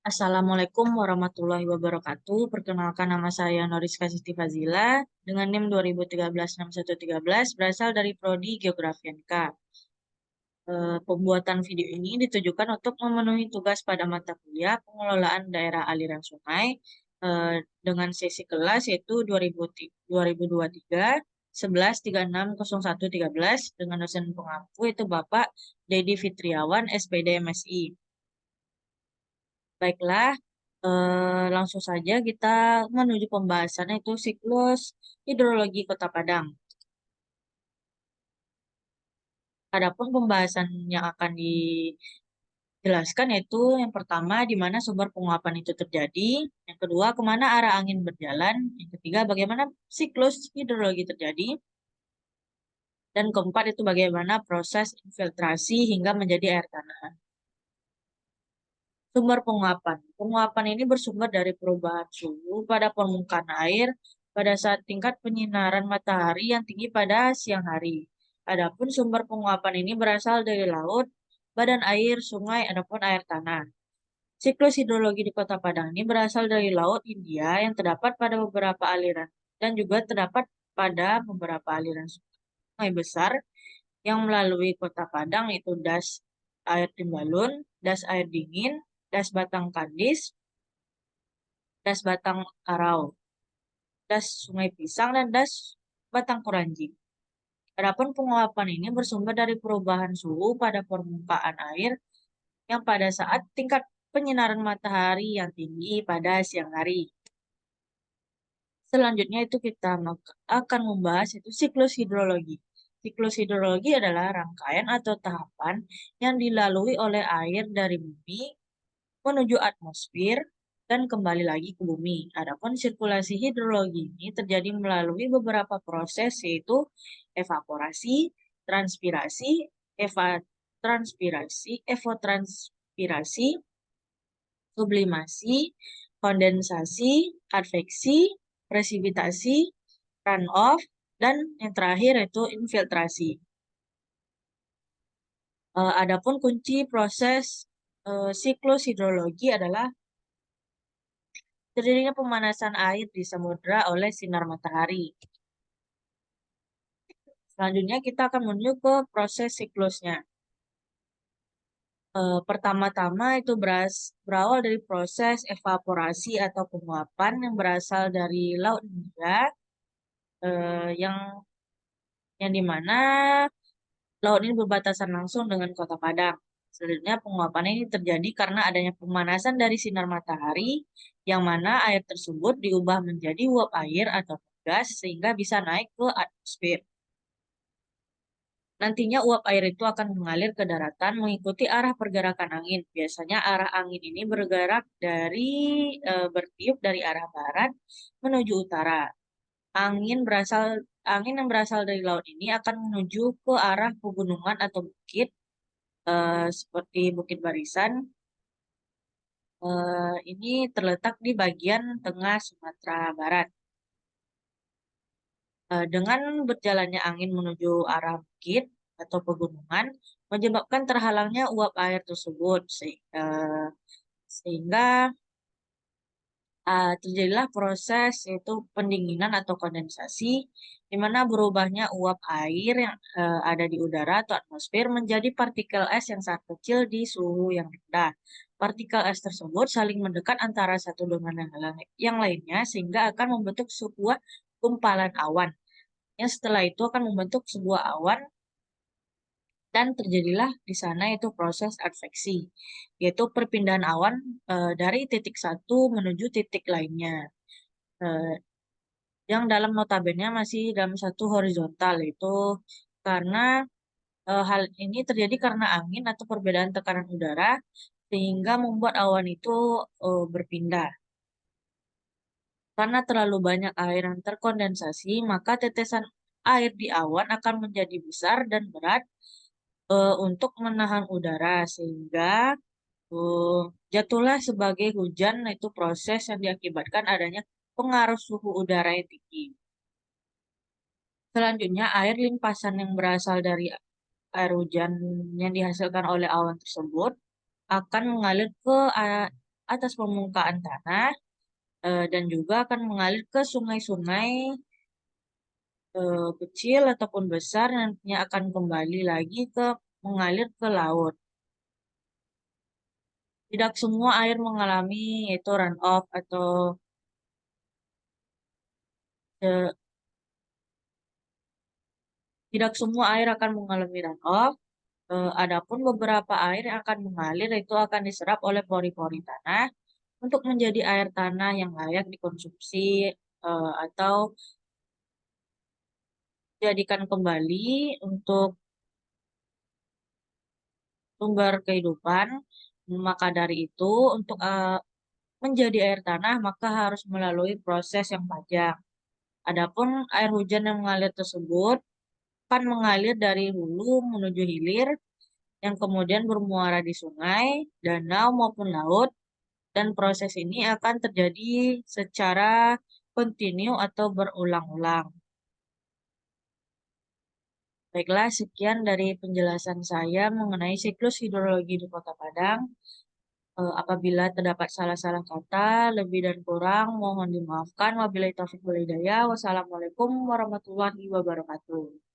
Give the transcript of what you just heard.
Assalamualaikum warahmatullahi wabarakatuh. Perkenalkan nama saya Noriska Siti Fazila dengan NIM 2013-6113 berasal dari Prodi Geografi NK. Pembuatan video ini ditujukan untuk memenuhi tugas pada mata kuliah pengelolaan daerah aliran sungai eh, dengan sesi kelas yaitu 2023 11360113 dengan dosen pengampu itu Bapak Dedi Fitriawan SPD MSI. Baiklah, langsung saja kita menuju pembahasannya itu siklus hidrologi Kota Padang. Adapun pembahasan yang akan dijelaskan yaitu yang pertama di mana sumber penguapan itu terjadi, yang kedua kemana arah angin berjalan, yang ketiga bagaimana siklus hidrologi terjadi, dan keempat itu bagaimana proses infiltrasi hingga menjadi air tanah. Sumber penguapan. Penguapan ini bersumber dari perubahan suhu pada permukaan air pada saat tingkat penyinaran matahari yang tinggi pada siang hari. Adapun sumber penguapan ini berasal dari laut, badan air, sungai, adapun air tanah. Siklus hidrologi di Kota Padang ini berasal dari Laut Hindia yang terdapat pada beberapa aliran dan juga terdapat pada beberapa aliran sungai besar yang melalui Kota Padang itu das air Timbalun, das air dingin, das Batang Kandis, das Batang Arau, das Sungai Pisang, dan das Batang Kuranjing. Adapun penguapan ini bersumber dari perubahan suhu pada permukaan air yang pada saat tingkat penyinaran matahari yang tinggi pada siang hari. Selanjutnya itu kita akan membahas itu siklus hidrologi. Siklus hidrologi adalah rangkaian atau tahapan yang dilalui oleh air dari bumi menuju atmosfer dan kembali lagi ke bumi. Adapun sirkulasi hidrologi ini terjadi melalui beberapa proses yaitu evaporasi, transpirasi, evotranspirasi, sublimasi, kondensasi, adveksi, presipitasi, runoff, dan yang terakhir yaitu infiltrasi. Adapun kunci proses siklus hidrologi adalah terjadinya pemanasan air di samudra oleh sinar matahari. Selanjutnya kita akan menuju ke proses siklusnya. Pertama-tama itu berawal dari proses evaporasi atau penguapan yang berasal dari Laut Hindia, yang dimana laut ini berbatasan langsung dengan Kota Padang. Selanjutnya penguapan ini terjadi karena adanya pemanasan dari sinar matahari, yang mana air tersebut diubah menjadi uap air atau gas sehingga bisa naik ke atmosfer. Nantinya uap air itu akan mengalir ke daratan mengikuti arah pergerakan angin. Biasanya arah angin ini bergerak bertiup dari arah barat menuju utara. Angin yang berasal dari laut ini akan menuju ke arah pegunungan atau bukit seperti Bukit Barisan. Ini terletak di bagian tengah Sumatera Barat. Dengan berjalannya angin menuju arah bukit atau pegunungan menyebabkan terhalangnya uap air tersebut sehingga terjadilah proses yaitu pendinginan atau kondensasi di mana berubahnya uap air yang ada di udara atau atmosfer menjadi partikel es yang sangat kecil di suhu yang rendah. Partikel es tersebut saling mendekat antara satu dengan yang lainnya sehingga akan membentuk sebuah gumpalan awan. Yang setelah itu akan membentuk sebuah awan dan terjadilah di sana itu proses adveksi, yaitu perpindahan awan dari titik satu menuju titik lainnya. Eh, yang dalam notabene masih dalam satu horizontal, itu karena hal ini terjadi karena angin atau perbedaan tekanan udara sehingga membuat awan itu berpindah. Karena terlalu banyak air yang terkondensasi, maka tetesan air di awan akan menjadi besar dan berat untuk menahan udara sehingga uh, jatuhlah sebagai hujan, itu proses yang diakibatkan adanya pengaruh suhu udara yang tinggi. Selanjutnya, air limpasan yang berasal dari air hujan yang dihasilkan oleh awan tersebut akan mengalir ke atas permukaan tanah dan juga akan mengalir ke sungai-sungai kecil ataupun besar, nantinya akan kembali lagi ke mengalir ke laut. Tidak semua air mengalami yaitu run off atau eh, tidak semua air akan mengalami run off. Adapun beberapa air yang akan mengalir itu akan diserap oleh pori-pori tanah untuk menjadi air tanah yang layak dikonsumsi atau dijadikan kembali untuk sumber kehidupan. Maka dari itu, untuk menjadi air tanah, maka harus melalui proses yang panjang. Adapun air hujan yang mengalir tersebut akan mengalir dari hulu menuju hilir, yang kemudian bermuara di sungai, danau maupun laut, dan proses ini akan terjadi secara kontinu atau berulang-ulang. Baiklah, sekian dari penjelasan saya mengenai siklus hidrologi di Kota Padang. Apabila terdapat salah-salah kata, lebih dan kurang, mohon dimaafkan. Wabillahi taufiq wal hidayah. Wassalamualaikum warahmatullahi wabarakatuh.